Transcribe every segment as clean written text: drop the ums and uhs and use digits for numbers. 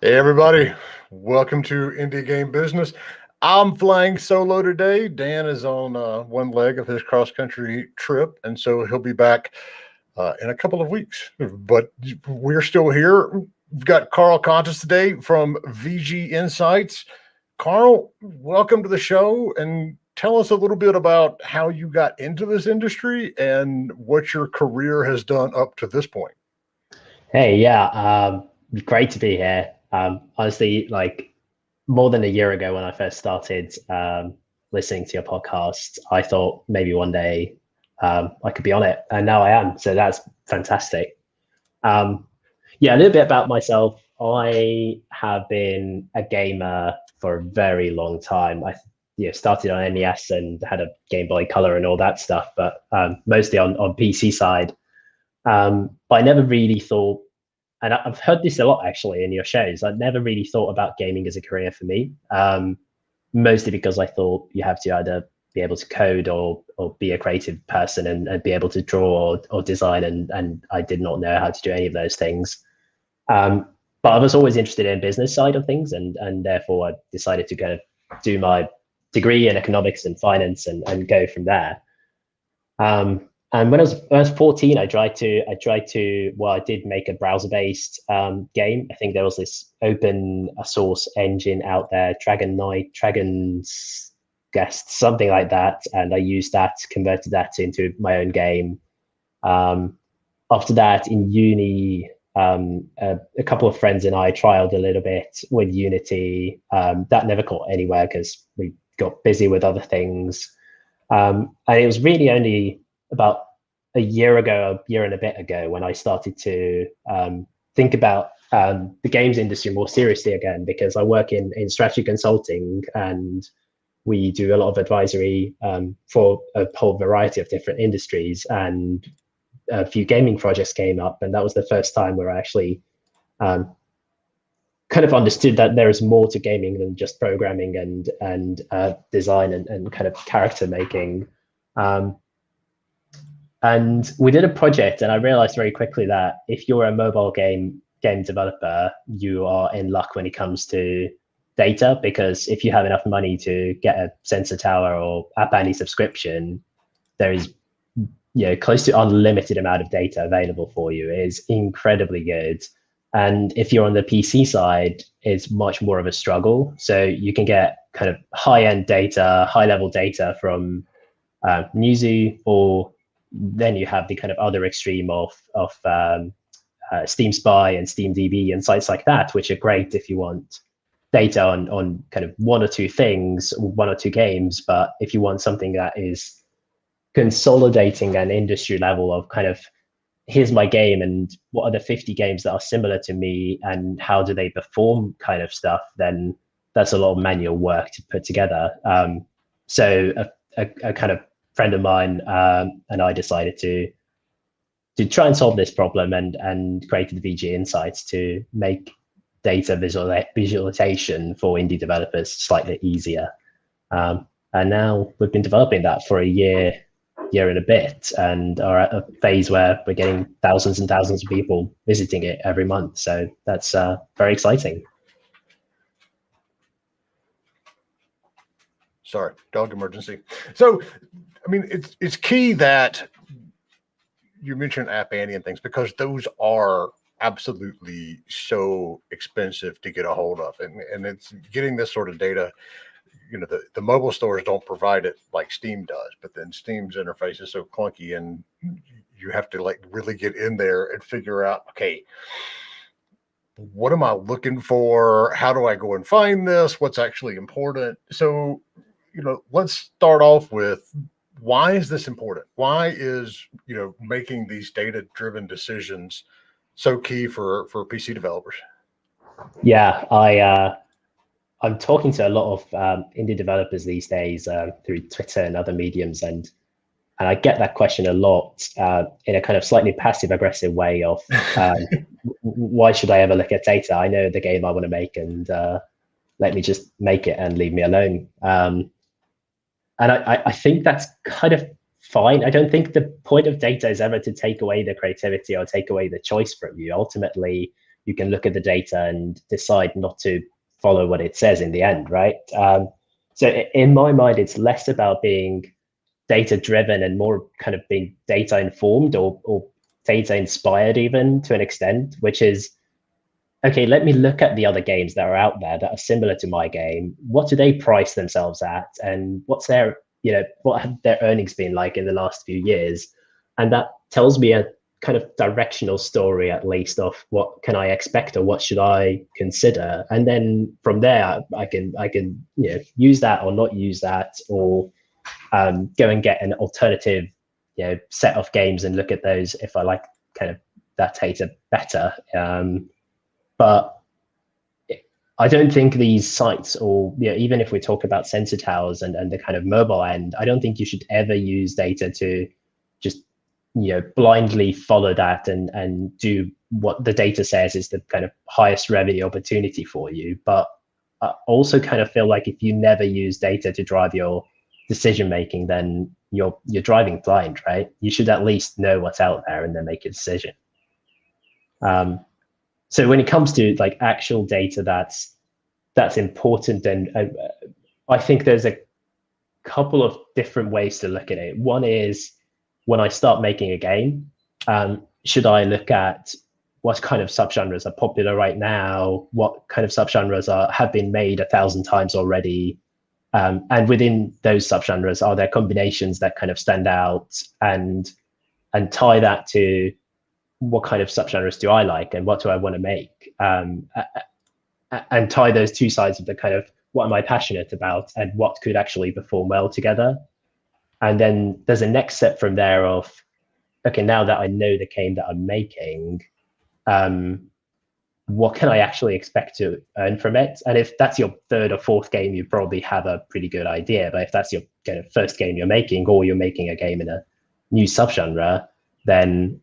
Hey everybody, welcome to Indie Game Business. I'm flying solo today. Dan is on one leg of his cross-country trip, and so he'll be back in a couple of weeks. But we're still here. We've got Karl Kontus today from VG Insights. Karl, welcome to the show, and tell us a little bit about how you got into this industry and what your career has done up to this point. Hey, yeah, great to be here. Honestly, like more than a year ago when I first started listening to your podcast, I thought maybe one day I could be on it, and now I am. So that's fantastic. Yeah, a little bit about myself. I have been a gamer for a very long time. I started on NES and had a Game Boy Color and all that stuff, but mostly on PC side. But I never really thought, and I've heard this a lot actually in your shows, I never really thought about gaming as a career for me, mostly because I thought you have to either be able to code or be a creative person and be able to draw or design, and I did not know how to do any of those things. But I was always interested in business side of things, and therefore I decided to kind of do my degree in economics and finance and go from there. And when I was 14, I did make a browser-based game. I think there was this open source engine out there, Dragon's Guest, something like that. And I used that, converted that into my own game. After that, in uni, a couple of friends and I trialed a little bit with Unity. That never got anywhere because we got busy with other things. And it was really only about a year and a bit ago, when I started to think about the games industry more seriously again, because I work in strategy consulting and we do a lot of advisory for a whole variety of different industries. And a few gaming projects came up, and that was the first time where I actually kind of understood that there is more to gaming than just programming and design and kind of character making. And we did a project, and I realized very quickly that if you're a mobile game developer, you are in luck when it comes to data, because if you have enough money to get a sensor tower or App Annie subscription, there is close to unlimited amount of data available for you. It is incredibly good. And if you're on the PC side, it's much more of a struggle. So you can get kind of high-end data, high-level data from Newzoo, or then you have the kind of other extreme of Steam Spy and SteamDB and sites like that, which are great if you want data on kind of one or two things, one or two games. But if you want something that is consolidating an industry level of kind of, here's my game and what are the 50 games that are similar to me and how do they perform kind of stuff, then that's a lot of manual work to put together. So a kind of friend of mine and I decided to try and solve this problem and created VG Insights to make data visualization for indie developers slightly easier. And now we've been developing that for a year and a bit, and are at a phase where we're getting thousands and thousands of people visiting it every month. So that's very exciting. Sorry, dog emergency. So, I mean, it's key that you mentioned App Annie and things, because those are absolutely so expensive to get a hold of, and it's getting this sort of data. The mobile stores don't provide it like Steam does, but then Steam's interface is so clunky, and you have to like really get in there and figure out, okay, what am I looking for? How do I go and find this? What's actually important? So, let's start off with, why is this important? Why is, making these data-driven decisions so key for PC developers? Yeah, I'm talking to a lot of indie developers these days through Twitter and other mediums, and I get that question a lot in a kind of slightly passive-aggressive way of why should I ever look at data? I know the game I want to make, and let me just make it and leave me alone. And I think that's kind of fine. I don't think the point of data is ever to take away the creativity or take away the choice from you. Ultimately, you can look at the data and decide not to follow what it says in the end, right? So in my mind, it's less about being data driven and more kind of being data informed or data inspired even to an extent, which is, okay, let me look at the other games that are out there that are similar to my game. What do they price themselves at? And what's their, what have their earnings been like in the last few years? And that tells me a kind of directional story, at least, of what can I expect or what should I consider. And then from there, I can use that or not use that, or go and get an alternative set of games and look at those if I like kind of that data better. But I don't think these sites, or even if we talk about sensor towers and the kind of mobile end, I don't think you should ever use data to just blindly follow that and do what the data says is the kind of highest revenue opportunity for you. But I also kind of feel like if you never use data to drive your decision making, then you're driving blind, right? You should at least know what's out there and then make a decision. So when it comes to like actual data that's important, and I think there's a couple of different ways to look at it. One is, when I start making a game, should I look at what kind of subgenres are popular right now? What kind of subgenres have been made 1,000 times already? And within those subgenres, are there combinations that kind of stand out, and tie that to what kind of subgenres do I like and what do I want to make? And tie those two sides of the kind of what am I passionate about and what could actually perform well together. And then there's a next step from there of, okay, now that I know the game that I'm making, what can I actually expect to earn from it? And if that's your third or fourth game, you probably have a pretty good idea. But if that's your kind of first game you're making, or you're making a game in a new subgenre, then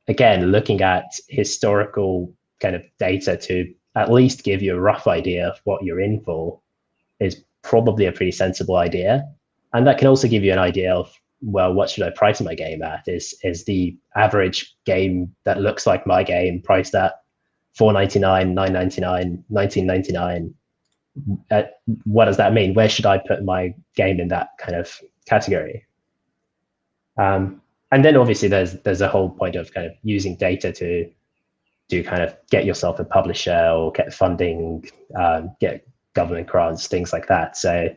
again, looking at historical kind of data to at least give you a rough idea of what you're in for is probably a pretty sensible idea. And that can also give you an idea of, well, what should I price my game at? Is the average game that looks like my game priced at $4.99, $9.99, $19.99? What does that mean? Where should I put my game in that kind of category? And then obviously there's a whole point of kind of using data to kind of get yourself a publisher or get funding, get government grants, things like that. So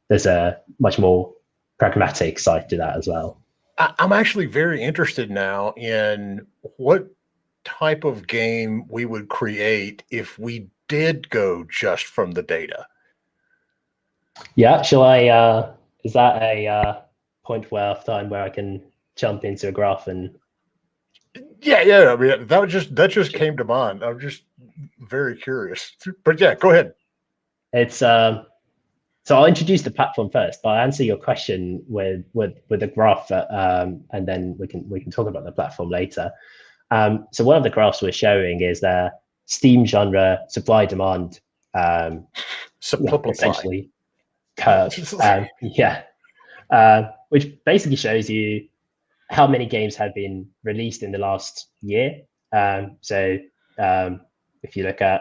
there's a much more pragmatic side to that as well. I'm actually very interested now in what type of game we would create if we did go just from the data. Yeah, shall I, is that a point where I can jump into a graph and... Yeah. I mean, that just came to mind. I'm just very curious, but yeah, go ahead. It's so I'll introduce the platform first, but I'll answer your question with the graph, and then we can talk about the platform later. So one of the graphs we're showing is the Steam genre supply demand, essentially curve. Which basically shows you how many games have been released in the last year. So if you look at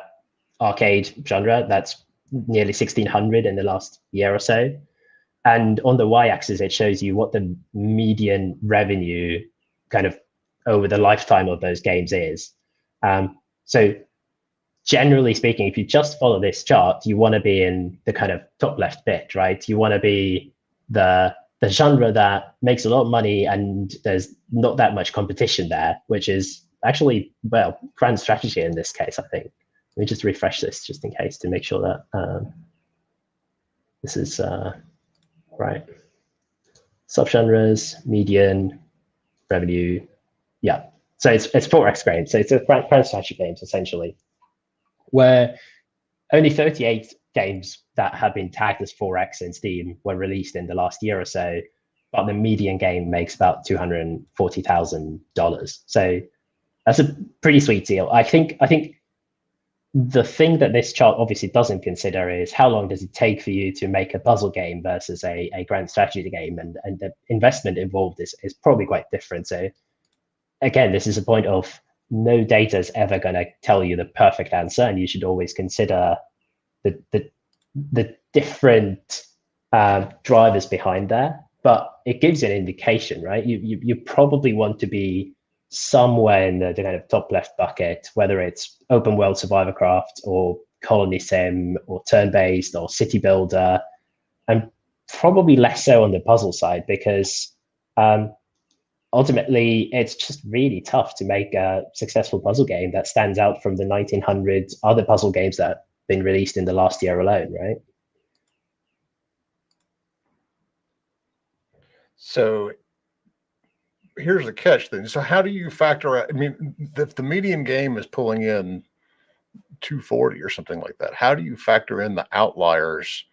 arcade genre, that's nearly 1,600 in the last year or so. And on the y-axis, it shows you what the median revenue kind of over the lifetime of those games is. So generally speaking, if you just follow this chart, you want to be in the kind of top left bit, right? You want to be the genre that makes a lot of money and there's not that much competition there, which is actually, well, grand strategy in this case, I think. Let me just refresh this just in case to make sure that this is right. Subgenres, median, revenue. Yeah. So it's 4x games. So it's a grand strategy games essentially, where only 38 games that have been tagged as 4x in Steam were released in the last year or so, but the median game makes about $240,000. So that's a pretty sweet deal. I think the thing that this chart obviously doesn't consider is how long does it take for you to make a puzzle game versus a grand strategy game, and the investment involved is probably quite different. So again, this is a point of no data is ever going to tell you the perfect answer, and you should always consider the different drivers behind there. But it gives you an indication, right? You probably want to be somewhere in the kind of top left bucket, whether it's open world survivorcraft or colony sim or turn-based or city builder, and probably less so on the puzzle side, because ultimately it's just really tough to make a successful puzzle game that stands out from the 1900s other puzzle games that have been released in the last year alone, right? So here's the catch then. So how do you factor out, I mean, if the median game is pulling in 240 or something like that, how do you factor in the outliers,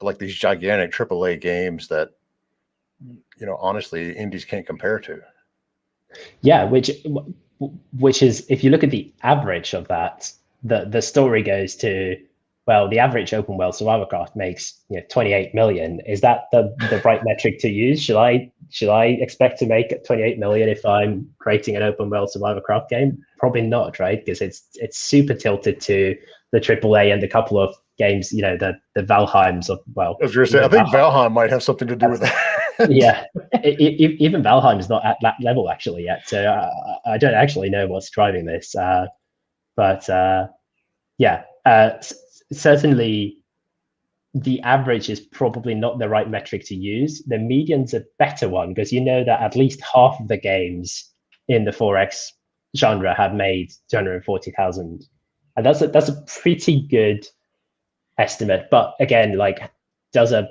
like these gigantic AAA games that, honestly, indies can't compare to? Yeah, which is, if you look at the average of that, the story goes to, well, the average open world survivorcraft makes 28 million. Is that the right metric to use? Should I expect to make 28 million if I'm creating an open world survivorcraft game? Probably not, right? Because it's super tilted to the AAA and a couple of games, the Valheims of, well, I was going to say, I think Valheim might have something to do with that. Yeah, even Valheim is not at that level actually yet, so I don't actually know what's driving this. But certainly the average is probably not the right metric to use. The median's a better one, because that at least half of the games in the 4X genre have made 240,000, and that's a pretty good estimate. But again, does a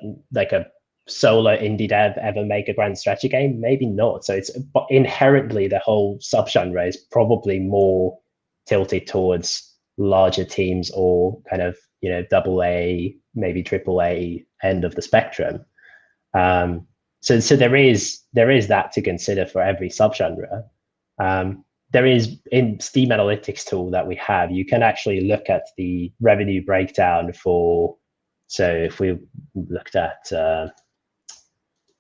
solo indie dev ever make a grand strategy game? Maybe not. So it's inherently, the whole subgenre is probably more tilted towards larger teams, or kind of double A, maybe triple A end of the spectrum. So there is that to consider for every subgenre. There is, in Steam Analytics tool that we have, you can actually look at the revenue breakdown for. So if we looked at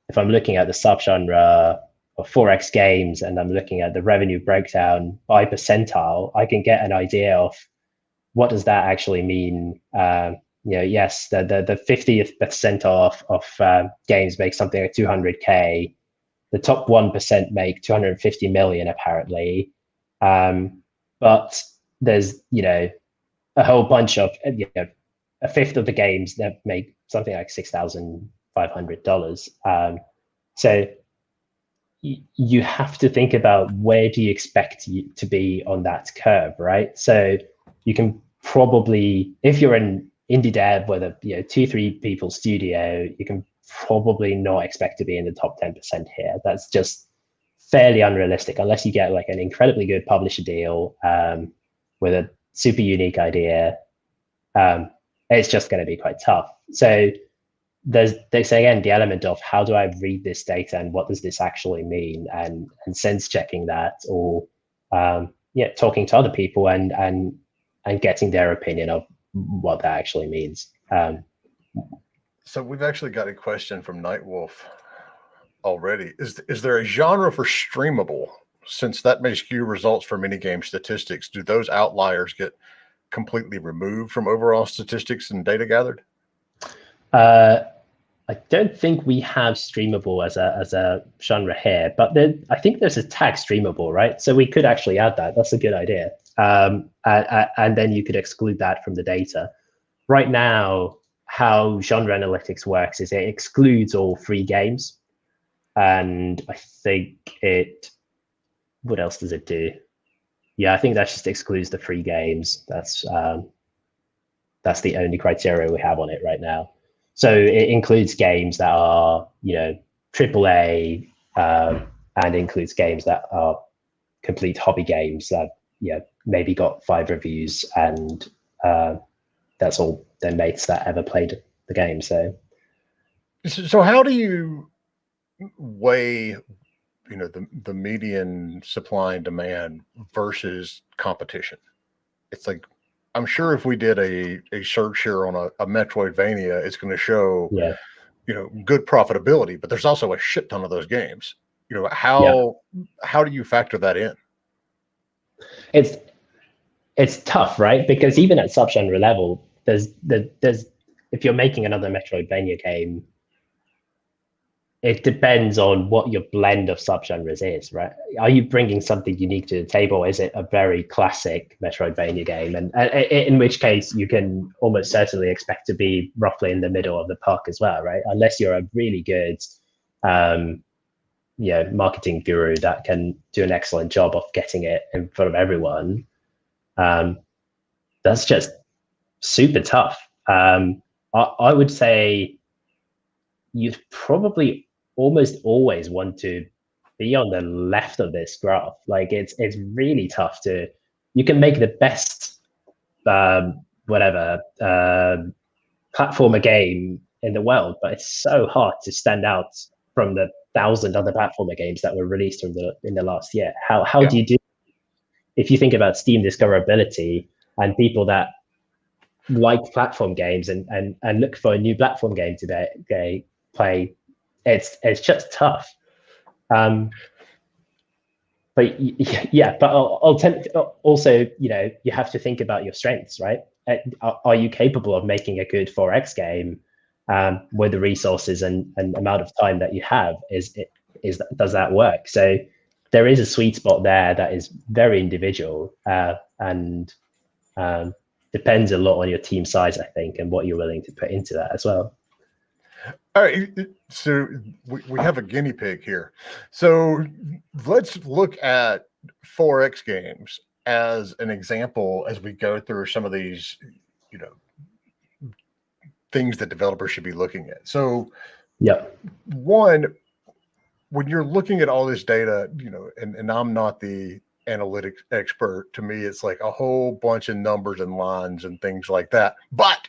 if I'm looking at the subgenre of 4X games and I'm looking at the revenue breakdown by percentile, I can get an idea of what does that actually mean. Yes, the 50th percentile of games make something like 200K. The top 1% make 250 million apparently. But there's a whole bunch of a fifth of the games that make something like $6,500. So you have to think about, where do you expect to be on that curve, right? So you can probably, if you're an indie dev with a 2-3 people studio, you can probably not expect to be in the top 10% here. That's just fairly unrealistic, unless you get an incredibly good publisher deal with a super unique idea. It's just going to be quite tough. So there's again the element of, how do I read this data and what does this actually mean, and sense checking that, or talking to other people and getting their opinion of what that actually means. So we've actually got a question from Nightwolf already. Is there a genre for streamable? Since that may skew results for minigame statistics, do those outliers get completely removed from overall statistics and data gathered? I don't think we have streamable as a genre here, but I think there's a tag streamable, right? So we could actually add that. That's a good idea. And then you could exclude that from the data. Right now, how genre analytics works is it excludes all free games. And I think what else does it do? Yeah, I think that just excludes the free games. That's the only criteria we have on it right now. So it includes games that are, AAA, and includes games that are complete hobby games that, maybe got 5 reviews, and that's all their mates that ever played the game. So how do you weigh, the median supply and demand versus competition? It's like, I'm sure if we did a search here on a Metroidvania, it's going to show, good profitability, but there's also a shit ton of those games. How do you factor that in? It's tough, right? Because even at subgenre level, there's if you're making another Metroidvania game, it depends on what your blend of subgenres is, right? Are you bringing something unique to the table? Is it a very classic Metroidvania game? And in which case, you can almost certainly expect to be roughly in the middle of the park as well, right? Unless you're a really good, marketing guru that can do an excellent job of getting it in front of everyone. That's just super tough. I would say you'd probably almost always want to be on the left of this graph. Like it's really tough to, you can make the best platformer game in the world, but it's so hard to stand out from the 1,000 other platformer games that were released in the last year. How do you do, if you think about Steam discoverability and people that like platform games and look for a new platform game to play, it's just tough. But yeah, but also, you have to think about your strengths, right? Are you capable of making a good 4X game with the resources and amount of time that you have? Does that work? So there is a sweet spot there that is very individual and depends a lot on your team size, I think, and what you're willing to put into that as well. All right, so we have a guinea pig here. So let's look at 4X games as an example as we go through some of these, things that developers should be looking at. So, one, when you're looking at all this data, and I'm not the analytics expert, to me, it's like a whole bunch of numbers and lines and things like that. But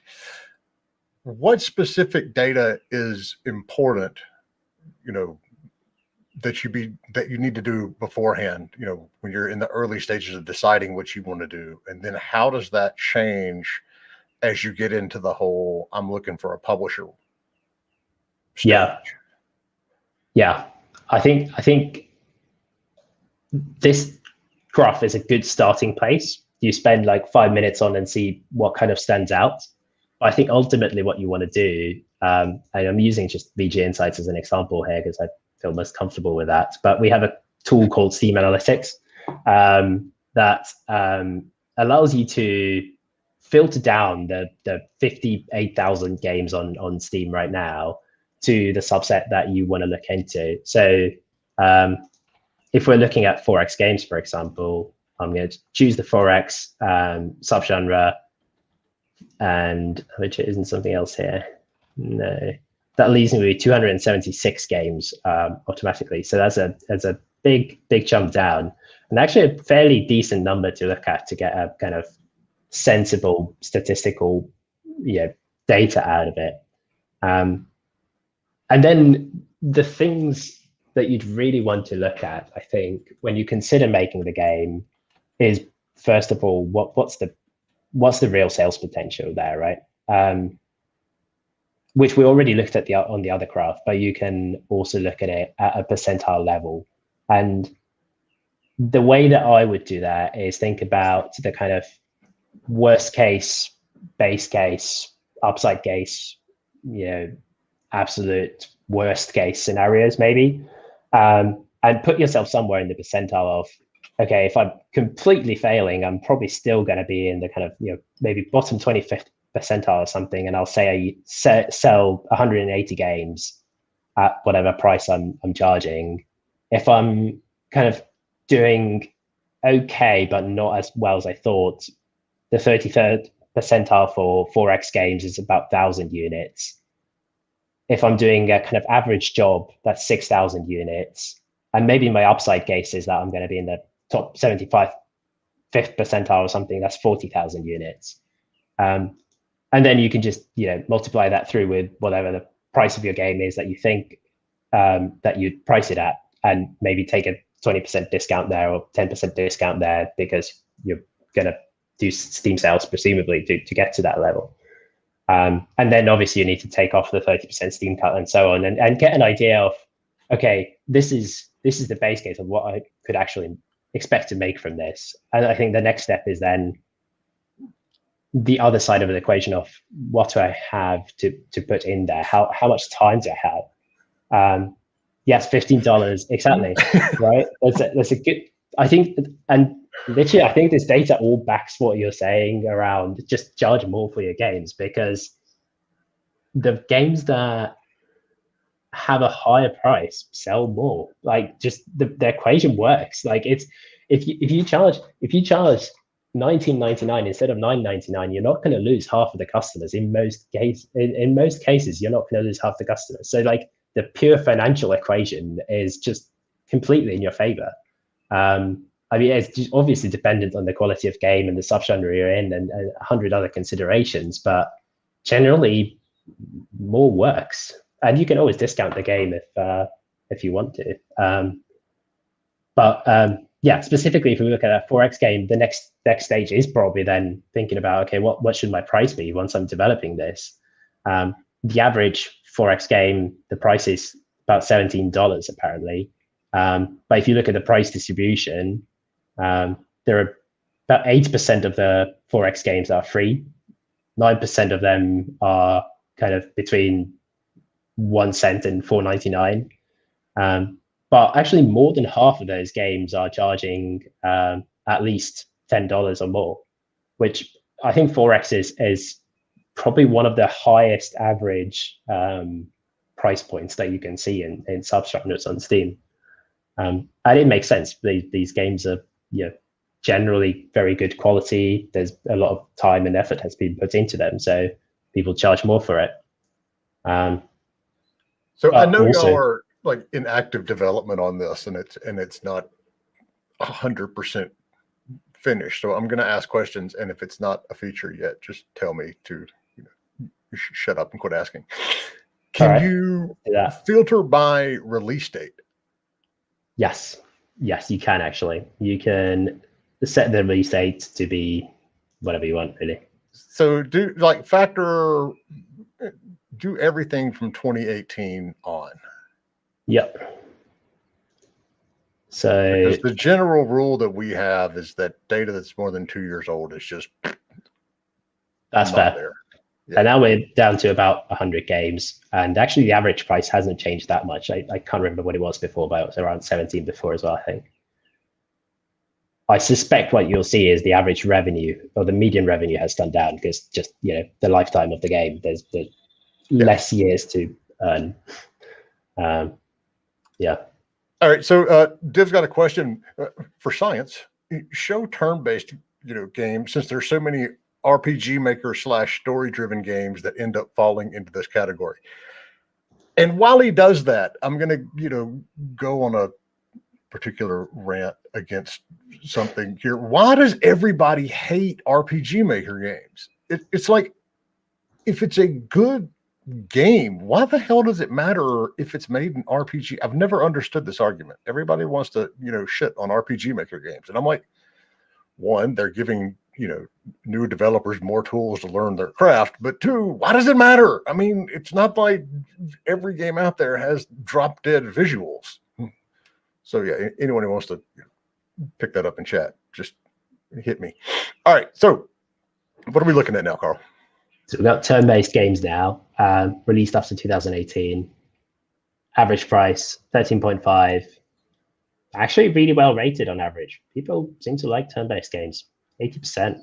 what specific data is important, that you need to do beforehand, when you're in the early stages of deciding what you want to do? And then how does that change as you get into the whole, I'm looking for a publisher stage? Yeah. I think this graph is a good starting place. You spend like 5 minutes on and see what kind of stands out. I think ultimately what you want to do, and I'm using just VG Insights as an example here because I feel most comfortable with that, but we have a tool called Steam Analytics that allows you to filter down the 58,000 games on Steam right now to the subset that you want to look into. So if we're looking at 4X games, for example, I'm going to choose the 4X subgenre, and which isn't something else here. No, that leaves me with 276 games automatically. So that's a big jump down, and actually a fairly decent number to look at to get a kind of sensible statistical data out of it. And then the things that you'd really want to look at, I think, when you consider making the game is, first of all, what's the real sales potential there, right? Which we already looked at on the other graph, but you can also look at it at a percentile level. And the way that I would do that is think about the kind of worst case, base case, upside case, absolute worst case scenarios maybe, and put yourself somewhere in the percentile of, okay, if I'm completely failing, I'm probably still going to be in the kind of, maybe bottom 25th percentile or something. And I'll say I sell 180 games at whatever price I'm charging. If I'm kind of doing okay, but not as well as I thought, the 33rd percentile for 4X games is about 1,000 units. If I'm doing a kind of average job, that's 6,000 units. And maybe my upside case is that I'm going to be in the top 75th percentile or something, that's 40,000 units. And then you can just, multiply that through with whatever the price of your game is that you think that you'd price it at, and maybe take a 20% discount there or 10% discount there because you're going to do Steam sales presumably to get to that level. And then obviously you need to take off the 30% Steam cut and so on, and get an idea of, okay, this is the base case of what I could actually expect to make from this? And I think the next step is then the other side of the equation of what do I have to put in there? How much time do I have? Yes, $15 exactly, right? That's a good. I think, and literally, I think this data all backs what you're saying around just charge more for your games, because the games that have a higher price sell more. Like, just the equation works. Like, it's if you charge $19.99 instead of $9.99, you're not going to lose half of the customers. In most cases, you're not going to lose half the customers. So like, the pure financial equation is just completely in your favor. I mean, it's just obviously dependent on the quality of game and the subgenre you're in, and 100 other considerations, but generally more works. And you can always discount the game if you want to. Yeah, specifically if we look at a 4X game, the next stage is probably then thinking about, okay, what should my price be once I'm developing this? The average 4X game, the price is about $17 apparently. But if you look at the price distribution, there are about 8% of the 4X games are free. 9% of them are kind of between 1 cent and $4.99. But actually more than half of those games are charging at least $10 or more, which I think 4X is probably one of the highest average price points that you can see in subgenres on Steam. And it makes sense. These games are generally very good quality. There's a lot of time and effort has been put into them, so people charge more for it. So I know y'all are like in active development on this, and it's not 100% finished. So I'm going to ask questions, and if it's not a feature yet, just tell me to shut up and quit asking. Can you filter by release date? Yes, you can actually. You can set the release date to be whatever you want, really. So do everything from 2018 on. Yep. So because the general rule that we have is that data that's more than 2 years old is just that's fair. There. Yeah. And now we're down to about 100 games, and actually the average price hasn't changed that much. I can't remember what it was before, but it was around 17 before as well, I think. I suspect what you'll see is the average revenue or the median revenue has gone down because just the lifetime of the game. There's less years to earn. Yeah. All right. So Div's got a question for science. Show turn-based games, since there's so many RPG maker / story-driven games that end up falling into this category. And while he does that, I'm going to go on a particular rant against something here. Why does everybody hate RPG maker games? It's like, if it's a good game, why the hell does it matter if it's made in RPG? I've never understood this argument. Everybody wants to shit on RPG maker games, and I'm like, one, they're giving new developers more tools to learn their craft, but two, why does it matter? I mean, it's not like every game out there has drop dead visuals. So yeah, anyone who wants to pick that up in chat, just hit me. All right, so what are we looking at now, Karl? So we've got turn-based games now, released after 2018. Average price, 13.5. Actually really well rated on average. People seem to like turn-based games. 80%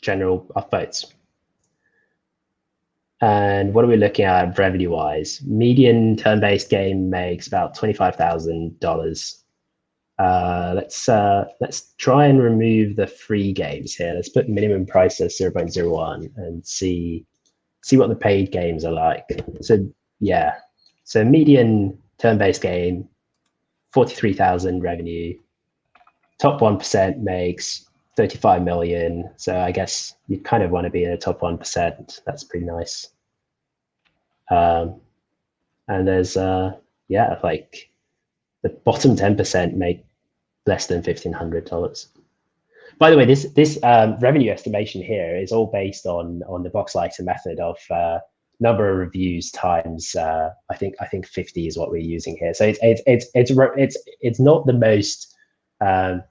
general upvotes. And what are we looking at revenue-wise? Median turn-based game makes about $25,000. Let's try and remove the free games here. Let's put minimum price as 0.01 and see what the paid games are like. So yeah, so median turn-based game, 43,000 revenue. Top 1% makes 35 million. So I guess you kind of want to be in the top 1%. That's pretty nice. And there's like the bottom 10% make less than $1,500. By the way, this revenue estimation here is all based on the box lighter method of number of reviews times I think 50 is what we're using here. So it's not the most kind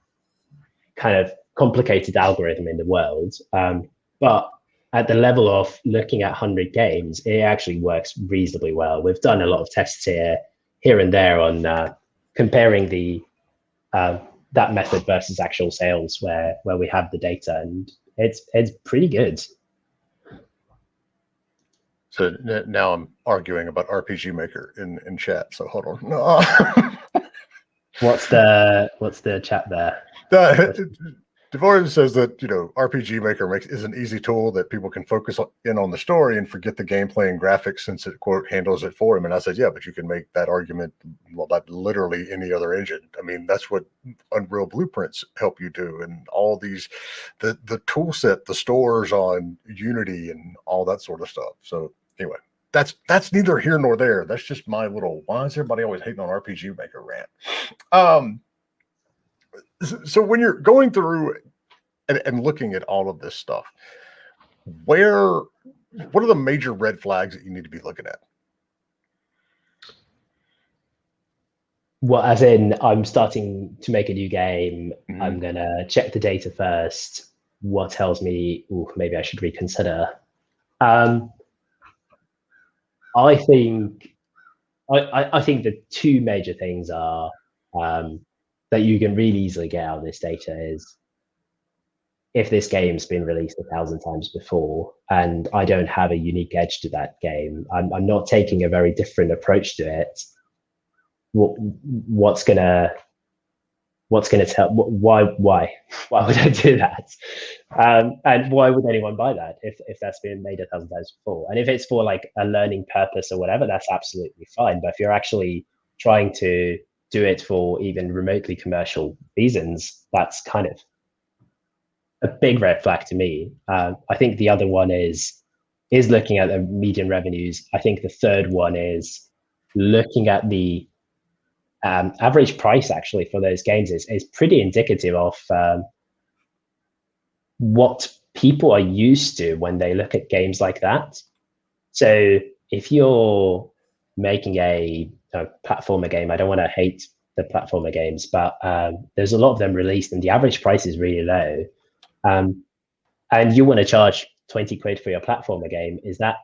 of complicated algorithm in the world, but at the level of looking at 100 games, it actually works reasonably well. We've done a lot of tests here and there on comparing the that method versus actual sales where we have the data, and it's pretty good. So now I'm arguing about RPG Maker in chat. So hold on. No. What's the chat there? Devoran says that, RPG Maker is an easy tool that people can focus in on the story and forget the gameplay and graphics since it, quote, handles it for them. And I said, yeah, but you can make that argument about literally any other engine. I mean, that's what Unreal Blueprints help you do. And all these, the tool set, the stores on Unity and all that sort of stuff. So anyway, that's neither here nor there. That's just my little, why is everybody always hating on RPG Maker rant? So when you're going through and looking at all of this stuff, what are the major red flags that you need to be looking at? Well, as in, I'm starting to make a new game. Mm-hmm. I'm going to check the data first. What tells me, maybe I should reconsider. I think the two major things are that you can really easily get out of this data is if this game's been released 1,000 times before and I don't have a unique edge to that game, I'm not taking a very different approach to it. What's gonna tell? Why would I do that? And why would anyone buy that if that's been made 1,000 times before? And if it's for like a learning purpose or whatever, that's absolutely fine. But if you're actually trying to do it for even remotely commercial reasons, that's kind of a big red flag to me. I think the other one is looking at the median revenues. I think the third one is looking at the average price actually for those games is pretty indicative of what people are used to when they look at games like that. So if you're making a platformer game, I don't want to hate the platformer games, but there's a lot of them released and the average price is really low. And you want to charge 20 quid for your platformer game, is that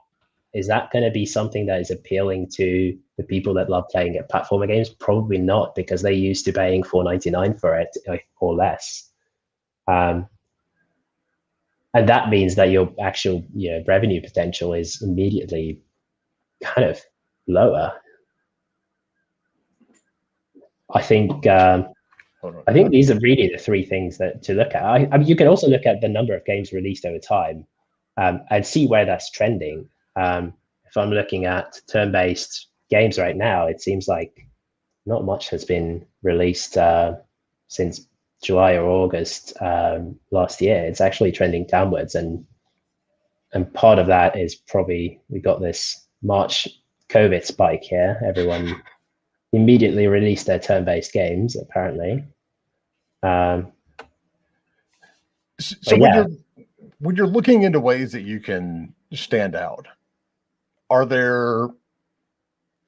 going to be something that is appealing to the people that love playing at platformer games? Probably not, because they're used to paying $4.99 for it or less. And that means that your actual revenue potential is immediately kind of lower. I think these are really the three things that to look at. I mean, you can also look at the number of games released over time and see where that's trending. If I'm looking at turn-based games right now, it seems like not much has been released since July or August last year. It's actually trending downwards, and part of that is probably we got this March COVID spike here. Everyone immediately released their turn-based games, apparently. So when you're looking into ways that you can stand out,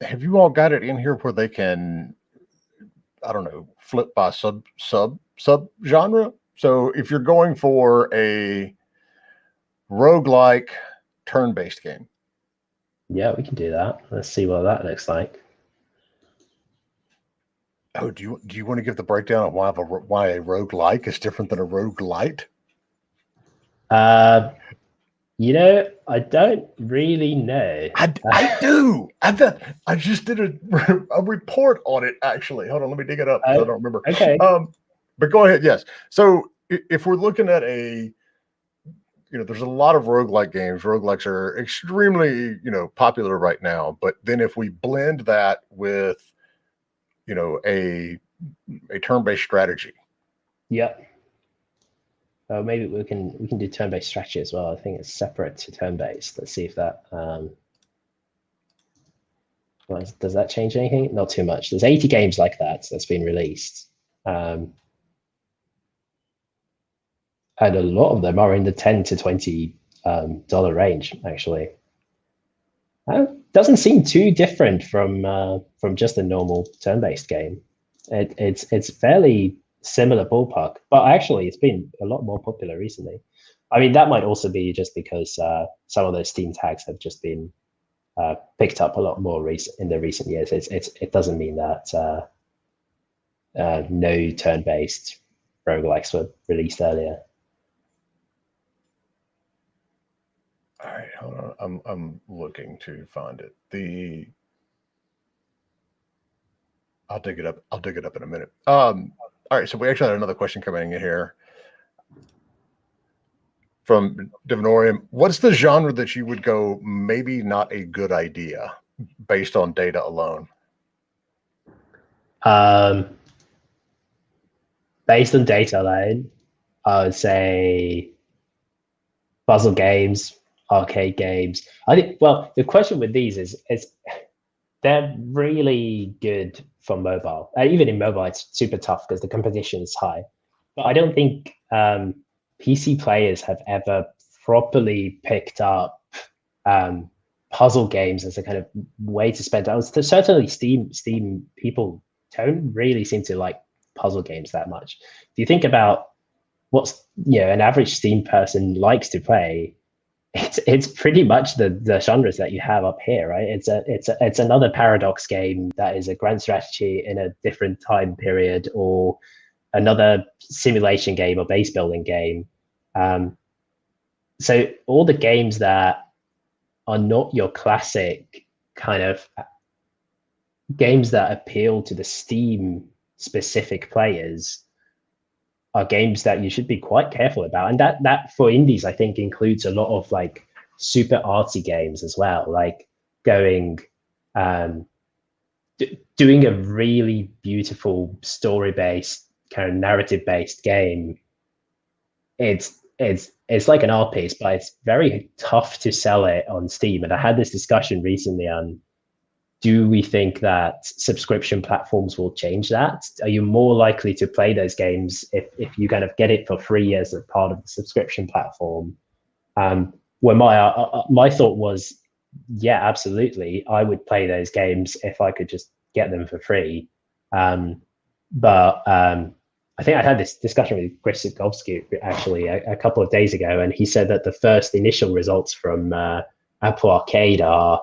have you all got it in here where they can, I don't know, flip by sub genre? So if you're going for a roguelike turn-based game. Yeah, we can do that. Let's see what that looks like. Oh, do you want to give the breakdown of why a roguelike is different than a roguelite? I don't really know. I do. I just did a report on it, actually. Hold on, let me dig it up. I don't remember. Okay. But go ahead. Yes. So if we're looking at there's a lot of roguelike games. Roguelikes are extremely, popular right now. But then if we blend that with, a turn-based strategy. Yep. Maybe we can do turn-based strategy as well. I think it's separate to turn-based. Let's see if that does that change anything? Not too much. There's 80 games like that's been released, and a lot of them are in the $10 to $20 range actually. Doesn't seem too different from just a normal turn-based game. It's fairly similar ballpark, but actually it's been a lot more popular recently. I mean, that might also be just because some of those Steam tags have just been picked up a lot more in the recent years. It doesn't mean that no turn-based roguelikes were released earlier. All right, hold on. I'm looking to find it. I'll dig it up. I'll dig it up in a minute. All right, so we actually had another question coming in here from Divinorium. What's the genre that you would go maybe not a good idea based on data alone? Based on data alone, I would say puzzle games, arcade games. I think. Well, the question with these is they're really good for mobile. Even in mobile, it's super tough because the competition is high. But I don't think PC players have ever properly picked up puzzle games as a kind of way to spend time. Certainly, Steam people don't really seem to like puzzle games that much. If you think about what's an average Steam person likes to play, it's pretty much the genres that you have up here, right? It's another Paradox game that is a grand strategy in a different time period, or another simulation game or base building game. So all the games that are not your classic kind of games that appeal to the Steam specific players are games that you should be quite careful about. And that for indies, I think, includes a lot of like super artsy games as well, like doing a really beautiful story-based, kind of narrative-based game. It's like an art piece, but it's very tough to sell it on Steam. And I had this discussion recently on, do we think that subscription platforms will change that? Are you more likely to play those games if you kind of get it for free as a part of the subscription platform? Where my thought was, yeah, absolutely, I would play those games if I could just get them for free. But I think I had this discussion with Chris Zukowski actually a couple of days ago, and he said that the first initial results from Apple Arcade are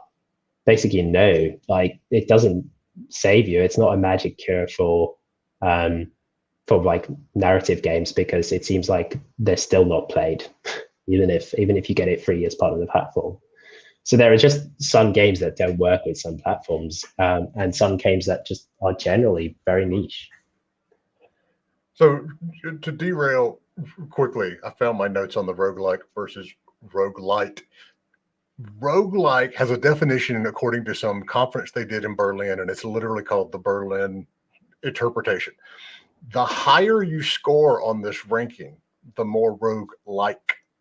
basically no, like it doesn't save you. It's not a magic cure for like narrative games, because it seems like they're still not played, even if you get it free as part of the platform. So there are just some games that don't work with some platforms, and some games that just are generally very niche. So to derail quickly, I found my notes on the roguelike versus roguelite. Roguelike has a definition according to some conference they did in Berlin, and it's literally called the Berlin interpretation. The higher you score on this ranking, the more roguelike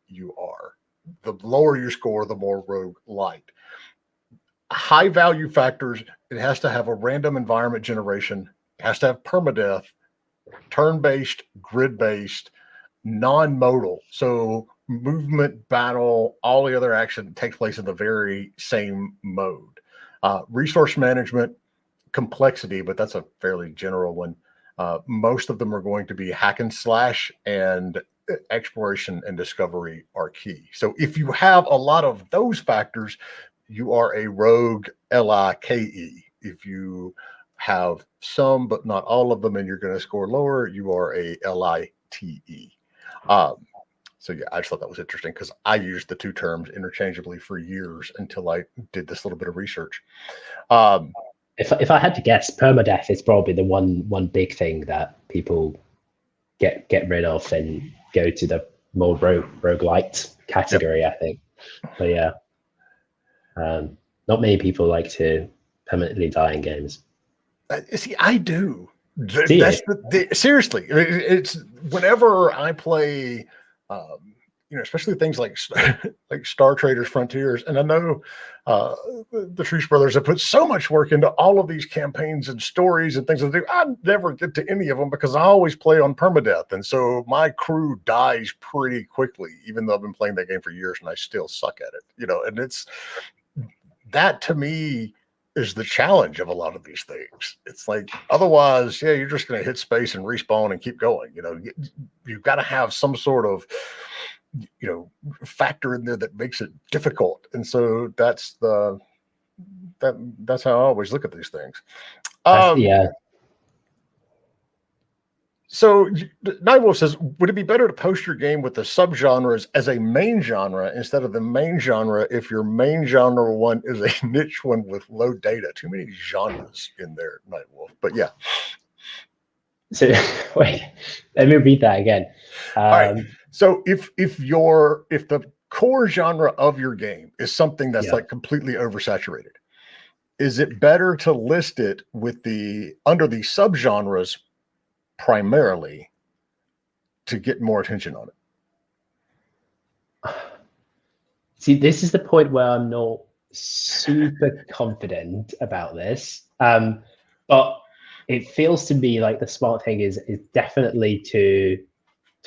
you are. The lower you score, the more roguelite. High value factors, it has to have a random environment generation, it has to have permadeath, turn-based, grid-based, non-modal. So movement, battle, all the other action takes place in the very same mode. Resource management, complexity, but that's a fairly general one. Most of them are going to be hack and slash, and exploration and discovery are key. So if you have a lot of those factors, you are a rogue like. If you have some but not all of them and you're going to score lower, you are a lite. So yeah, I just thought that was interesting because I used the two terms interchangeably for years until I did this little bit of research. If I had to guess, permadeath is probably the one big thing that people get rid of and go to the more roguelite category. Yep. I think. But yeah, not many people like to permanently die in games. See, I do. Seriously, it's whenever I play, especially things like Star Traders Frontiers, and I know the Truce Brothers have put so much work into all of these campaigns and stories and things to do. I never get to any of them because I always play on permadeath, and so my crew dies pretty quickly, even though I've been playing that game for years and I still suck at it. And that to me is the challenge of a lot of these things. It's like, otherwise, yeah, you're just going to hit space and respawn and keep going. You know, you've got to have some sort of, you know, factor in there that makes it difficult. And so that's how I always look at these things. Yeah. So Nightwolf says, would it be better to post your game with the subgenres as a main genre instead of the main genre if your main genre one is a niche one with low data? Too many genres in there, Nightwolf. But yeah. So wait, let me read that again. All right. So if the core genre of your game is something that's like completely oversaturated, is it better to list it with under the subgenres primarily to get more attention on it? See, this is the point where I'm not super confident about this. But it feels to me like the smart thing is definitely to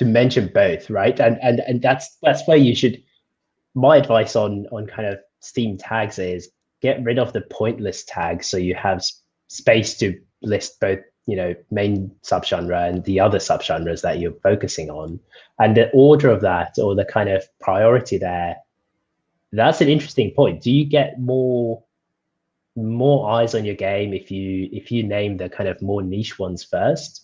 mention both, right? And that's where you should. My advice on kind of Steam tags is get rid of the pointless tags so you have space to list both, you know, main subgenre and the other subgenres that you're focusing on. And the order of that, or the kind of priority there, that's an interesting point. Do you get more eyes on your game if you name the kind of more niche ones first?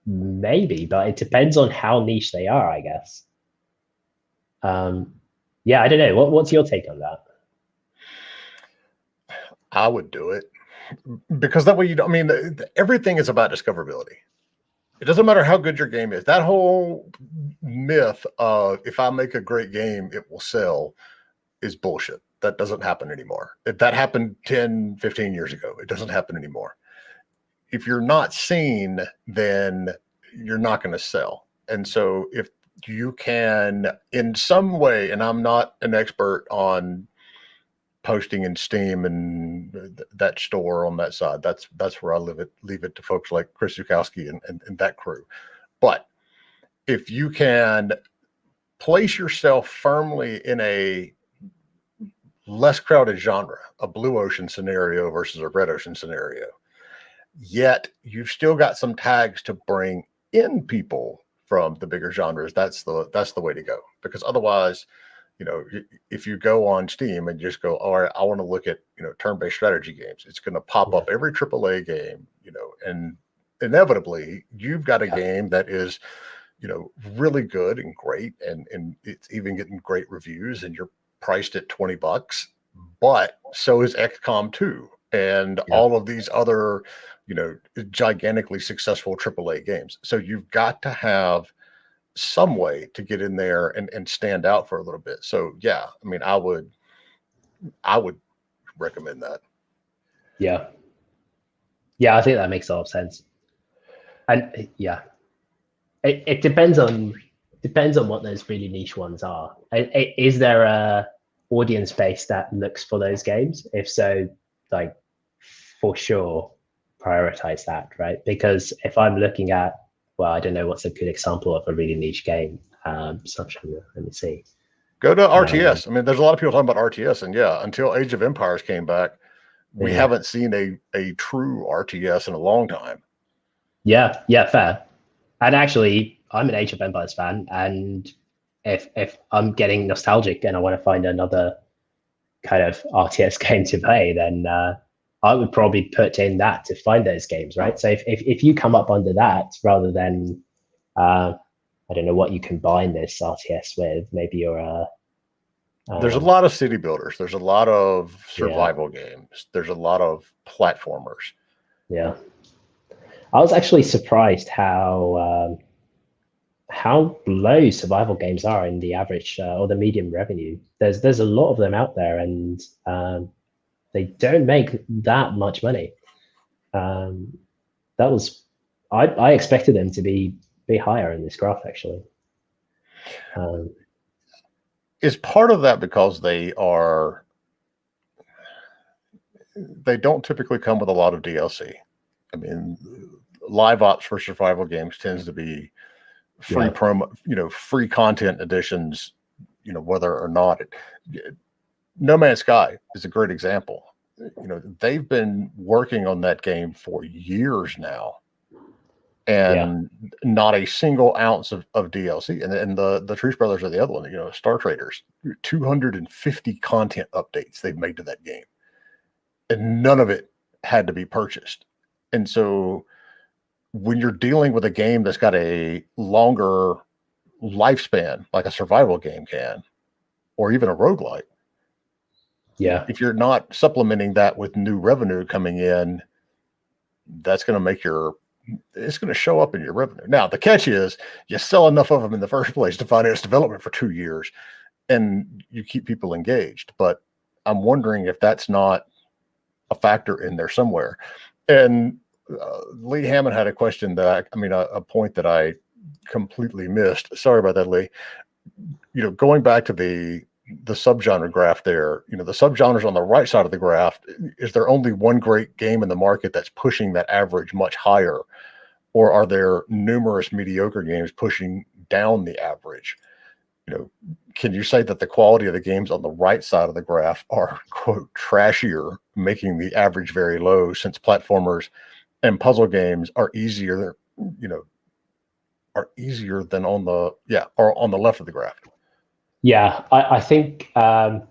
Maybe, but it depends on how niche they are, I guess. Yeah, I don't know. What's your take on that? I would do it because that way you don't, I mean, everything is about discoverability. It doesn't matter how good your game is. That whole myth of if I make a great game, it will sell is bullshit. That doesn't happen anymore. That happened 10, 15 years ago. It doesn't happen anymore. If you're not seen, then you're not going to sell. And so if you can in some way, and I'm not an expert on posting in Steam and that store on that side, that's where I leave it to folks like Chris Zukowski and that crew. But if you can place yourself firmly in a less crowded genre, a blue ocean scenario versus a red ocean scenario, yet you've still got some tags to bring in people from the bigger genres, that's the way to go. Because otherwise, you know, if you go on Steam and just go, all right, I want to look at, you know, turn-based strategy games, it's going to pop up every AAA game, you know, and inevitably you've got a game that is, you know, really good and great, and it's even getting great reviews, and you're priced at $20, but so is XCOM 2 and all of these other, you know, gigantically successful AAA games. So you've got to have some way to get in there and stand out for a little bit. So yeah, I mean, I would recommend that. Yeah, I think that makes a lot of sense. And yeah, it depends on what those really niche ones are. Is there a audience base that looks for those games? If so, like, for sure prioritize that, right? Because if I'm looking at, well, I don't know what's a good example of a really niche game. Subgenre, let me see. Go to RTS. I mean, there's a lot of people talking about RTS, and yeah, until Age of Empires came back, we haven't seen a true RTS in a long time. Yeah, fair. And actually, I'm an Age of Empires fan, and if I'm getting nostalgic and I want to find another kind of RTS game to play, then I would probably put in that to find those games, right? So if you come up under that rather than I don't know what you combine this RTS with, maybe you're there's a lot of city builders, there's a lot of survival games, there's a lot of platformers. Yeah, I was actually surprised how low survival games are in the average or the medium revenue. There's a lot of them out there, and they don't make that much money. That was I expected them to be higher in this graph, actually. Is part of that because they don't typically come with a lot of DLC? I mean, live ops for survival games tends to be free promo, you know, free content editions, you know, whether or not No Man's Sky is a great example. They've been working on that game for years now, Yeah. and not a single ounce of DLC. And the Truce Brothers are the other one. Star Traders, 250 content updates they've made to that game, and none of it had to be purchased. And so when you're dealing with a game that's got a longer lifespan, like a survival game can, or even a roguelike, Yeah. if you're not supplementing that with new revenue coming in, that's going to it's going to show up in your revenue. Now, the catch is you sell enough of them in the first place to finance development for 2 years, and you keep people engaged. But I'm wondering if that's not a factor in there somewhere. And Lee Hammond had a question a point that I completely missed. Sorry about that, Lee. Going back to the subgenre graph there, the subgenres on the right side of the graph, is there only one great game in the market that's pushing that average much higher? Or are there numerous mediocre games pushing down the average? Can you say that the quality of the games on the right side of the graph are, quote, trashier, making the average very low, since platformers and puzzle games are easier than on the left of the graph? Yeah, I think that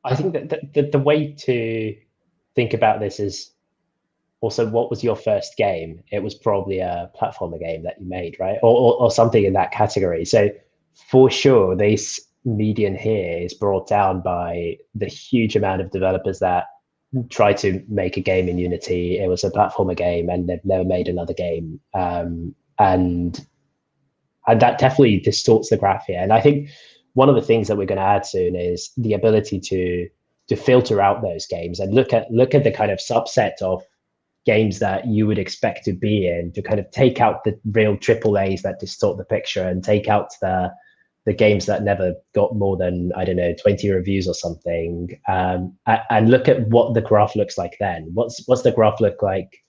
the way to think about this is also, what was your first game? It was probably a platformer game that you made, right? Or something in that category. So for sure, this median here is brought down by the huge amount of developers that try to make a game in Unity. It was a platformer game, and they've never made another game. And that definitely distorts the graph here. And I think one of the things that we're going to add soon is the ability to filter out those games and look at the kind of subset of games that you would expect to be in, to kind of take out the real triple A's that distort the picture, and take out the games that never got more than, I don't know, 20 reviews or something, and look at what the graph looks like then. What's the graph look like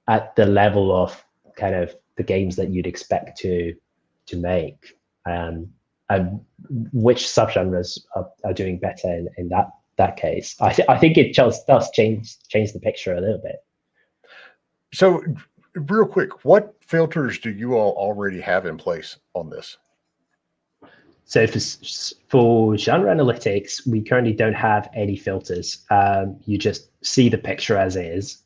at the level of kind of the games that you'd expect to make, and which subgenres are doing better in that case. I think it just does change the picture a little bit. So real quick, what filters do you all already have in place on this? So for genre analytics, we currently don't have any filters. You just see the picture as is.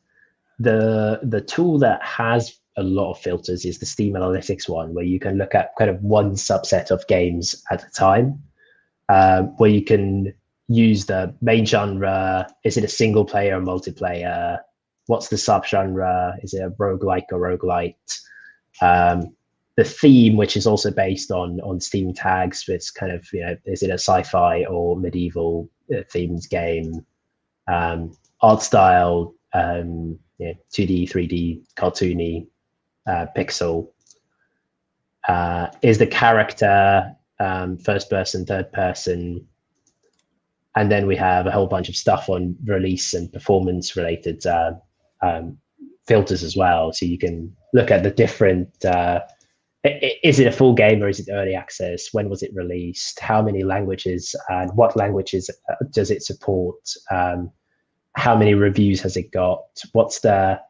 The tool that has a lot of filters is the Steam Analytics one, where you can look at kind of one subset of games at a time, where you can use the main genre. Is it a single player or multiplayer? What's the subgenre? Is it a roguelike or roguelite? The theme, which is also based on Steam tags, it's kind of, is it a sci-fi or medieval themed game? Art style, 2D, 3D, cartoony, pixel. Is the character first person, third person? And then we have a whole bunch of stuff on release and performance related filters as well. So you can look at the different, is it a full game or is it early access? When was it released? How many languages and what languages does it support? How many reviews has it got? What's the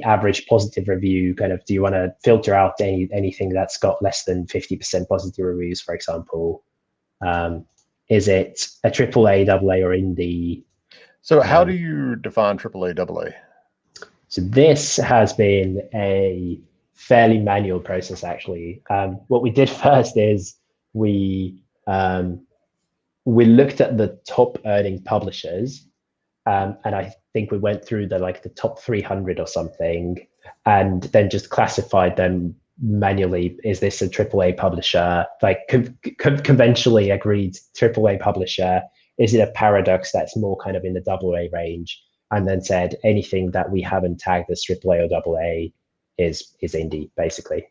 average positive review? Kind of, do you want to filter out anything that's got less than 50% positive reviews, for example? Is it a AAA, AA, or indie? So how do you define AAA, AA? So this has been a fairly manual process, actually. What we did first is we looked at the top earning publishers, and I think we went through the top 300 or something, and then just classified them manually. Is this a AAA publisher? Conventionally agreed AAA publisher. Is it a Paradox that's more kind of in the AA range? And then said anything that we haven't tagged as AAA or AA is indie, basically.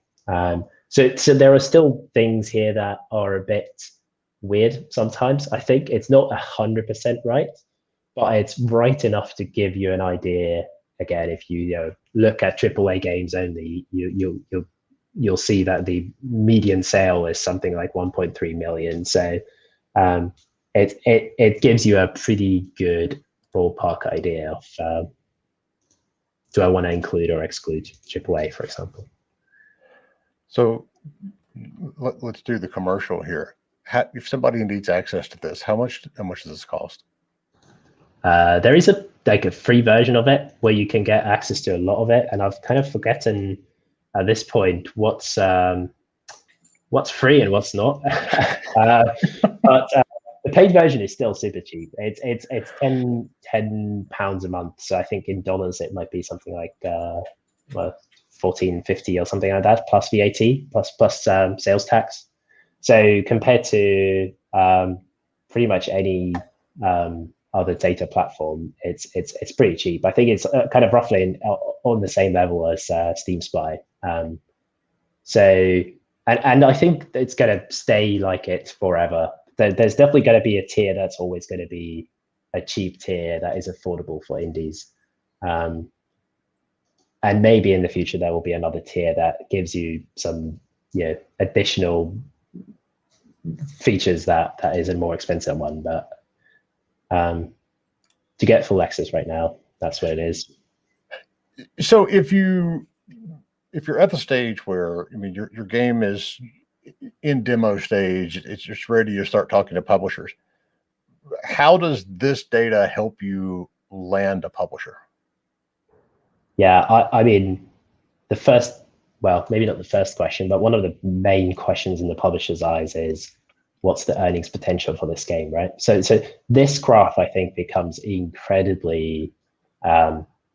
So there are still things here that are a bit weird sometimes. I think it's not 100% right, but it's right enough to give you an idea. Again, if you look at AAA games only, you'll see that the median sale is something like 1.3 million. So it gives you a pretty good ballpark idea of do I want to include or exclude AAA, for example. So let's do the commercial here. If somebody needs access to this, how much does this cost? There is a free version of it where you can get access to a lot of it, and I've kind of forgotten at this point what's free and what's not. But the paid version is still super cheap. It's 10 pounds a month. So I think in dollars it might be something like $14.50 or something like that, plus VAT, plus sales tax. So compared to pretty much any other data platform, it's pretty cheap. I think it's kind of roughly on the same level as Steam Spy. And I think it's going to stay like it forever. There's definitely going to be a tier that's always going to be a cheap tier that is affordable for indies. And maybe in the future, there will be another tier that gives you some additional features that is a more expensive one. But to get full access right now, that's what it is. So if you're at the stage where, I mean, your game is in demo stage, it's just ready to start talking to publishers, how does this data help you land a publisher? Yeah, I mean, maybe not the first question, but one of the main questions in the publisher's eyes is, what's the earnings potential for this game, right? So this graph, I think, becomes incredibly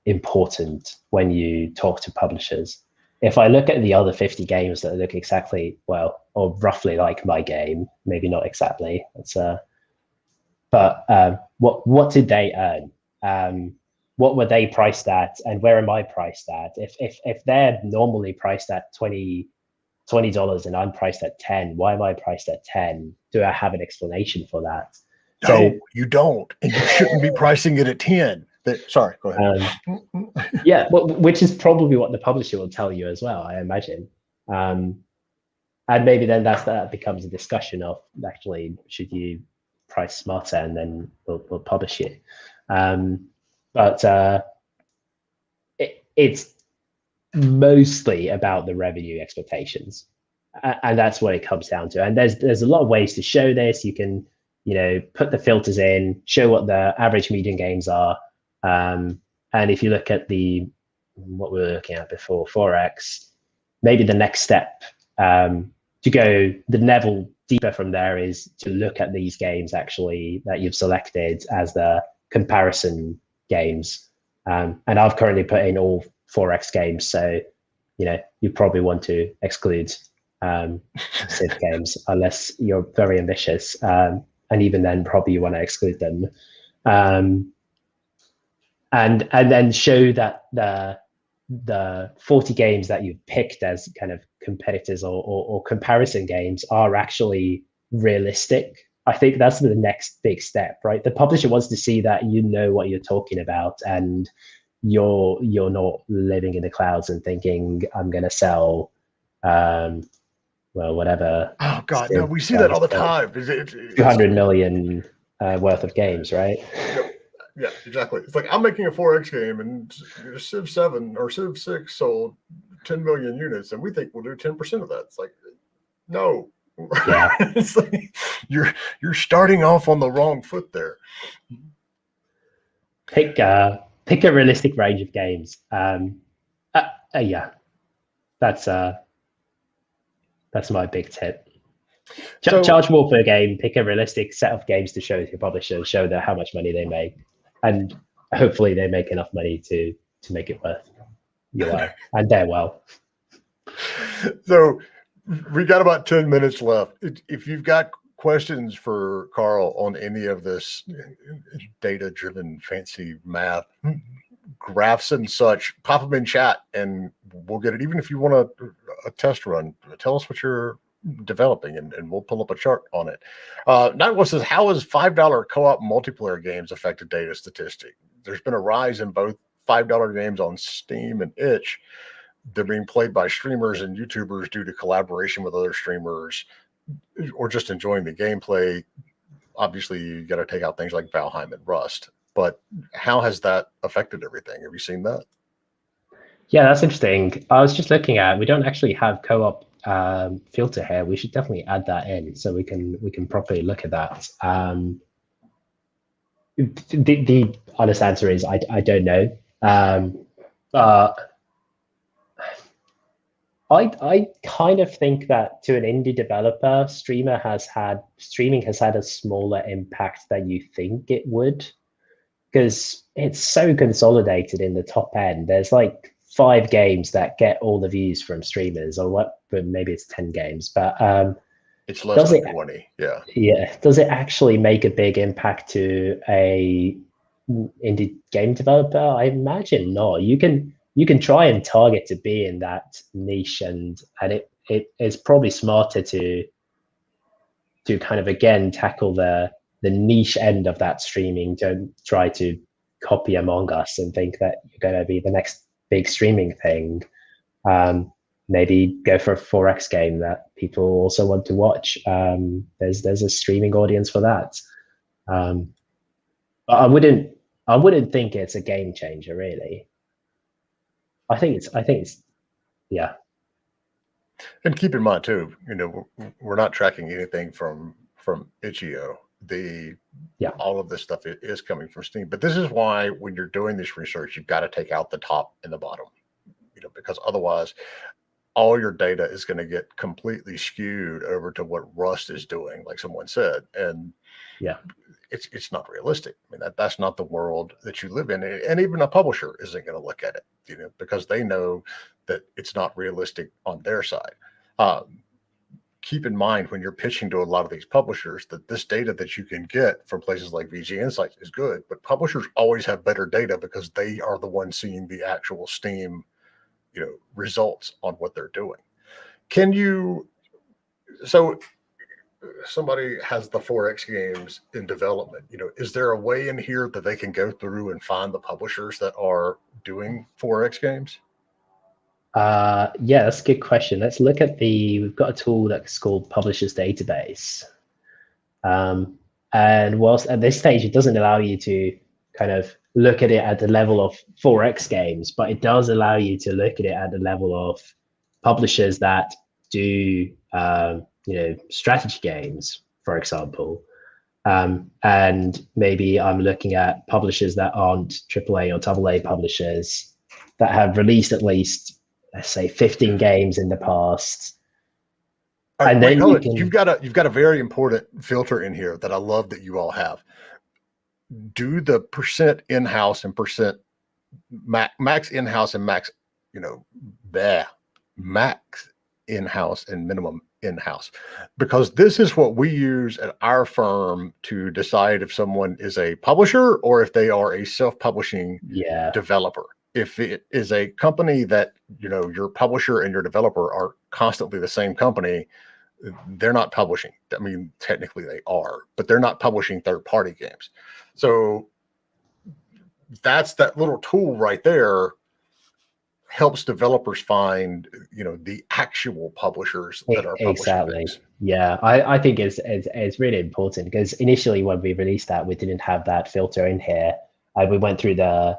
important when you talk to publishers. If I look at the other 50 games that look exactly, well, or roughly like my game, maybe not exactly, but what did they earn? What were they priced at, and where am I priced at? If they're normally priced at $20 and I'm priced at 10, why am I priced at 10? Do I have an explanation for that? No, you don't, and you shouldn't be pricing it at 10. Sorry, go ahead. Yeah, which is probably what the publisher will tell you as well, I imagine. And maybe then that becomes a discussion of, actually, should you price smarter, and then we'll publish it. But it's mostly about the revenue expectations, and that's what it comes down to. And there's a lot of ways to show this. You can put the filters in, show what the average median games are, and if you look at what we were looking at before, 4x, maybe the next step to go the level deeper from there is to look at these games actually that you've selected as the comparison games. And I've currently put in all 4x games, so you probably want to exclude Civ games unless you're very ambitious, and even then probably you want to exclude them, and then show that the 40 games that you've picked as kind of competitors or comparison games are actually realistic. I think that's the next big step, right? The publisher wants to see that you know what you're talking about, and you're not living in the clouds and thinking, I'm going to sell whatever. Oh God, no, we see that all the time. 200 million worth of games, right? Yeah, exactly. It's like, I'm making a 4X game, and Civ 7 or Civ 6 sold 10 million units, and we think we'll do 10% of that. It's like, no. Yeah. It's like, you're starting off on the wrong foot there. Pick a realistic range of games. Yeah, that's my big tip. Charge more per game. Pick a realistic set of games to show to your publisher, show them how much money they make, and hopefully they make enough money to make it worth your while, and their well. So we got about 10 minutes left. If you've got questions for Karl on any of this data-driven fancy math, graphs and such, pop them in chat and we'll get it. Even if you want a test run, tell us what you're developing and we'll pull up a chart on it. Nightwolf says, how has $5 co-op multiplayer games affected data statistic? There's been a rise in both $5 games on Steam and itch. They're being played by streamers and YouTubers due to collaboration with other streamers or just enjoying the gameplay. obviously you got to take out things like Valheim and Rust, but how has that affected everything? Have you seen that? Yeah, that's interesting. I was just looking at, we don't actually have co-op filter here. We should definitely add that in so we can properly look at that. The honest answer is I don't know. But I kind of think that to an indie developer, streaming has had a smaller impact than you think it would, because it's so consolidated in the top end. There's like 5 games that get all the views from streamers, or what? But maybe it's 10 games. But It's less than 20. Yeah. Yeah. Does it actually make a big impact to a indie game developer? I imagine not. You can try and target to be in that niche, and it's probably smarter to kind of again tackle the niche end of that streaming. Don't try to copy Among Us and think that you're going to be the next big streaming thing. Maybe go for a 4X game that people also want to watch. There's a streaming audience for that. But I wouldn't think it's a game changer, really. I think it's yeah. And keep in mind too, we're not tracking anything from itch.io. All of this stuff is coming from Steam. But this is why when you're doing this research, you've got to take out the top and the bottom, because otherwise all your data is going to get completely skewed over to what Rust is doing, like someone said. And it's not realistic. I mean, that's not the world that you live in. And even a publisher isn't going to look at it, because they know that it's not realistic on their side. Keep in mind when you're pitching to a lot of these publishers that this data that you can get from places like VG Insights is good, but publishers always have better data because they are the ones seeing the actual Steam, results on what they're doing. So somebody has the 4X games in development, is there a way in here that they can go through and find the publishers that are doing 4X games? Yeah, that's a good question. Let's look at we've got a tool that's called Publishers Database. And whilst at this stage, it doesn't allow you to kind of look at it at the level of 4X games, but it does allow you to look at it at the level of publishers that do, strategy games, for example. And maybe I'm looking at publishers that aren't AAA or AA publishers that have released at least, let's say, 15 games in the past. Right, and then you've got a very important filter in here that I love that you all have. Do the percent in-house and percent max in-house and max, max in-house and minimum in-house, because this is what we use at our firm to decide if someone is a publisher or if they are a self-publishing developer. If it is a company that, your publisher and your developer are constantly the same company, they're not publishing. I mean, technically they are, but they're not publishing third-party games. So that's that little tool right there helps developers find, the actual publishers that are publishing exactly things. Yeah, I think it's really important, because initially when we released that, we didn't have that filter in here. We went through the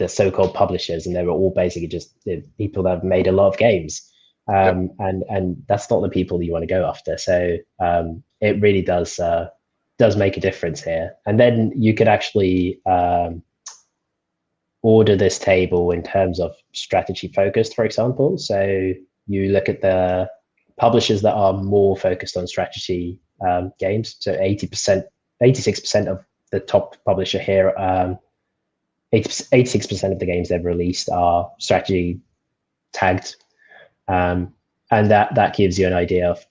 so-called publishers, and they were all basically just the people that have made a lot of games. And that's not the people that you want to go after. So it really does make a difference here. And then you could actually order this table in terms of strategy focused, for example. So you look at the publishers that are more focused on strategy games. So 86% of the top publisher here, 86% of the games they've released are strategy tagged. And that gives you an idea of,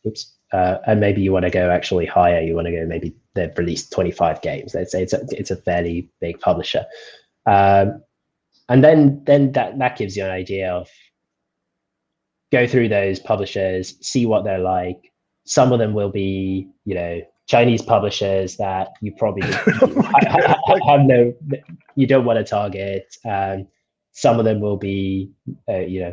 and maybe you want to go actually higher. You want to go, maybe they've released 25 games. Let's say it's a fairly big publisher. And then that gives you an idea of, go through those publishers, see what they're like. Some of them will be, Chinese publishers that you probably you don't want to target. Some of them will be,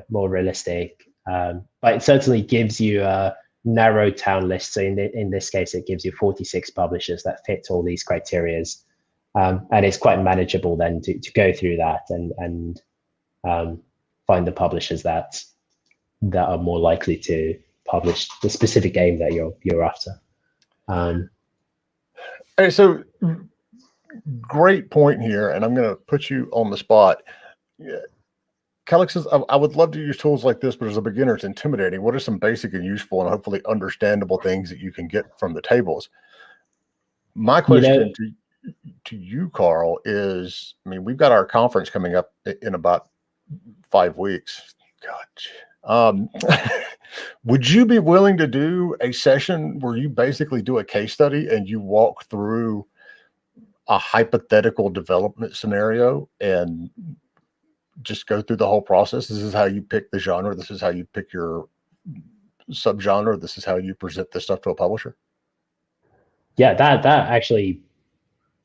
more realistic. But it certainly gives you a narrowed down list. So in this case, it gives you 46 publishers that fit all these criterias. And it's quite manageable then to go through that and find the publishers that are more likely to publish the specific game that you're after. Hey, so great point here, and I'm going to put you on the spot. Yeah. Calix says, I would love to use tools like this, but as a beginner, it's intimidating. What are some basic and useful and hopefully understandable things that you can get from the tables? My question to you, Karl, is, I mean, we've got our conference coming up in about 5 weeks. God. Would you be willing to do a session where you basically do a case study and you walk through a hypothetical development scenario and just go through the whole process? This is how you pick the genre. This is how you pick your subgenre. This is how you present this stuff to a publisher. Yeah, that actually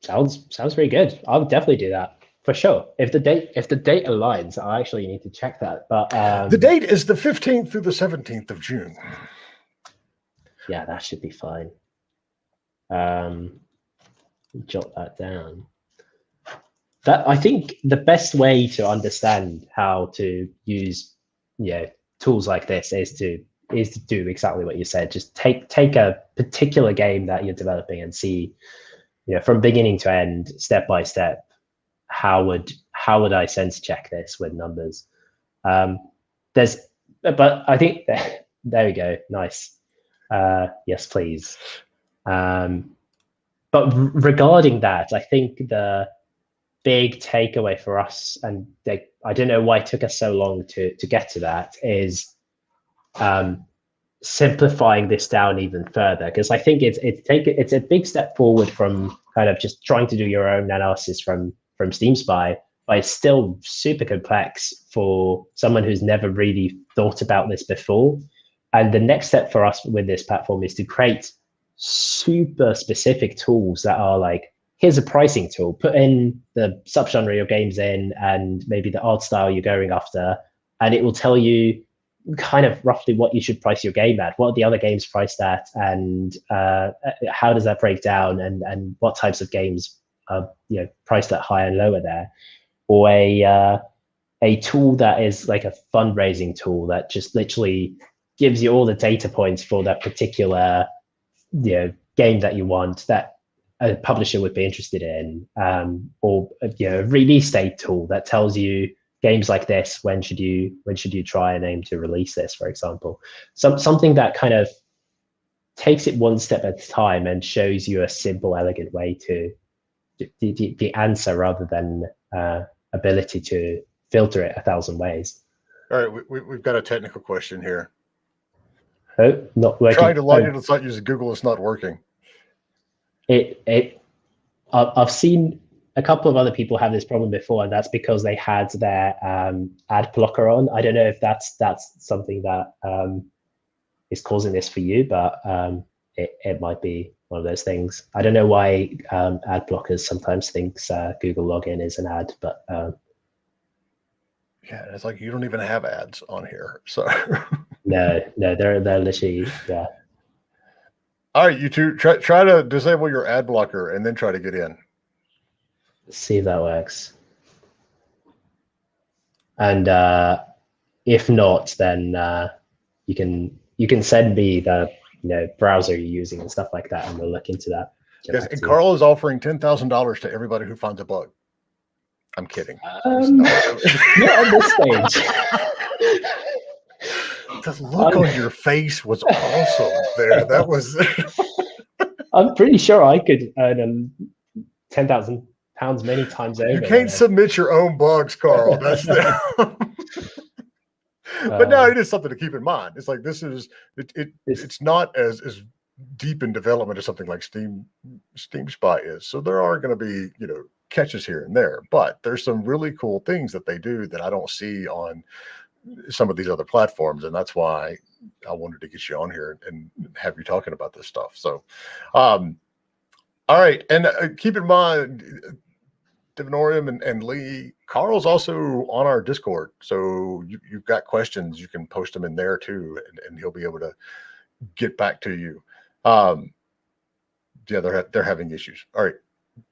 sounds very good. I would definitely do that for sure. If the date aligns, I actually need to check that. But the date is the 15th through the 17th of June. Yeah, that should be fine. Jot that down. That, I think the best way to understand how to use tools like this is to do exactly what you said. Just take a particular game that you're developing and see, from beginning to end, step by step, how would I sense check this with numbers? But I think there we go. Nice. Yes, please. But regarding that, I think the big takeaway for us, and I don't know why it took us so long to get to that, is simplifying this down even further, because I think it's a big step forward from kind of just trying to do your own analysis from Steam Spy, but it's still super complex for someone who's never really thought about this before. And the next step for us with this platform is to create super specific tools that are like, here's a pricing tool, put in the subgenre your game's in and maybe the art style you're going after, and it will tell you kind of roughly what you should price your game at, what are the other games priced at, and how does that break down, and what types of games are priced at higher and lower there. Or a tool that is like a fundraising tool that just literally gives you all the data points for that particular game that you want, that a publisher would be interested in, or a release date tool that tells you games like this, when should you try and aim to release this, for example. Something that kind of takes it one step at a time and shows you a simple, elegant way to the answer, rather than ability to filter it 1,000 ways. All right, we've got a technical question here. Oh, not working. Trying to log in, it's not using Google, it's not working. I've seen a couple of other people have this problem before, and that's because they had their ad blocker on. I don't know if that's something that is causing this for you, but it might be one of those things. I don't know why ad blockers sometimes thinks Google login is an ad, but yeah, it's like you don't even have ads on here, so no, they're literally, yeah. All right, you two, try to disable your ad blocker and then try to get in. Let's see if that works. And if not, then you can send me the browser you're using and stuff like that, and we'll look into that. Yes, and Karl is offering $10,000 to everybody who finds a bug. I'm kidding. Not on this stage. The look on your face was awesome there. That was. I'm pretty sure I could earn £10,000 many times over. You can't submit your own bugs, Karl. That's but no, it is something to keep in mind. It's like it's not as deep in development as something like Steam Spy is. So there are going to be catches here and there, but there's some really cool things that they do that I don't see on some of these other platforms, and that's why I wanted to get you on here and have you talking about this stuff. So, all right, and keep in mind, Divinorium and Lee, Karl's also on our Discord, so you've got questions, you can post them in there too, and he'll be able to get back to you. Yeah, they're having issues. All right,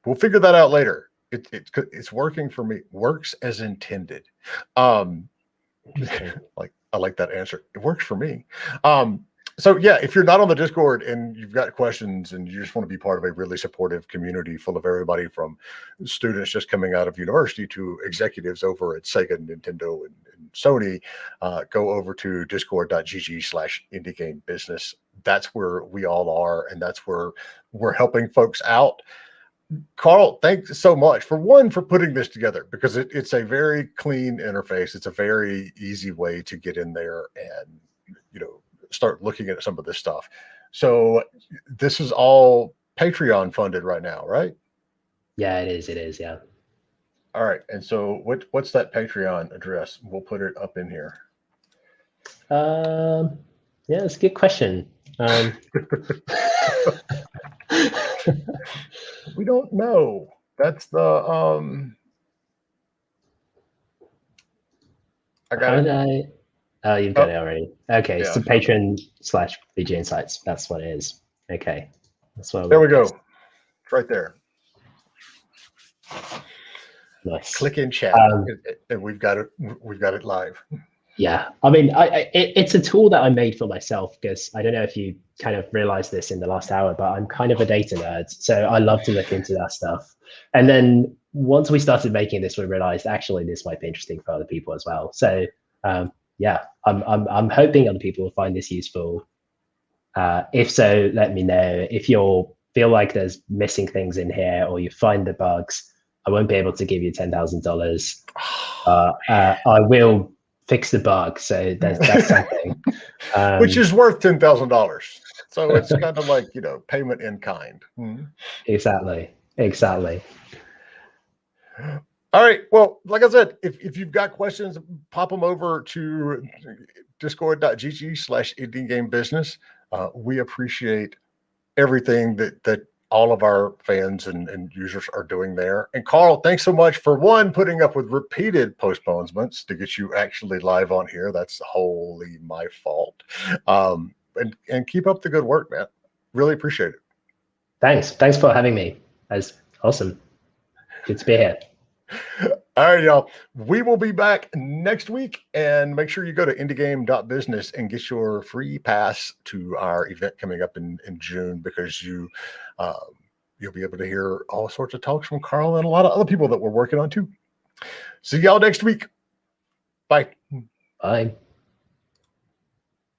we'll figure that out later. It's working for me. Works as intended. Like, I like that answer. It works for me. So yeah, if you're not on the Discord and you've got questions and you just want to be part of a really supportive community full of everybody from students just coming out of university to executives over at Sega, Nintendo, and Sony, go over to discord.gg/indiegamebusiness. That's where we all are, and that's where we're helping folks out. Karl, thanks so much for putting this together, because it's a very clean interface. It's a very easy way to get in there and, start looking at some of this stuff. So this is all Patreon funded right now, right? Yeah, it is. It is. Yeah. All right. And so what's that Patreon address? We'll put it up in here. Yeah, that's a good question. We don't know. That's the I got it. Oh, you've got it already. Okay, yeah. So Patreon/VG Insights. That's what it is. Okay, that's what. There we go. It's right there. Nice. Click in chat, and we've got it. We've got it live. Yeah, I mean, it's a tool that I made for myself, because I don't know if you kind of realized this in the last hour, but I'm kind of a data nerd, so I love to look into that stuff. And then once we started making this, we realized actually this might be interesting for other people as well. So yeah, I'm hoping other people will find this useful. If so, let me know. If you feel like there's missing things in here or you find the bugs, I won't be able to give you $10,000. I will fix the bug, so that's something. Which is worth $10,000. So it's kind of like, payment in kind. Exactly. All right. Well, like I said, if you've got questions, pop them over to discord.gg/indiegame.business. We appreciate everything that all of our fans and users are doing there. And Karl, thanks so much for putting up with repeated postponements to get you actually live on here. That's wholly my fault. And keep up the good work, man. Really appreciate it. Thanks for having me. That's awesome. Good to be here. All right, y'all. We will be back next week, and make sure you go to indiegame.business and get your free pass to our event coming up in June, because you'll be able to hear all sorts of talks from Karl and a lot of other people that we're working on too. See y'all next week. Bye. Bye.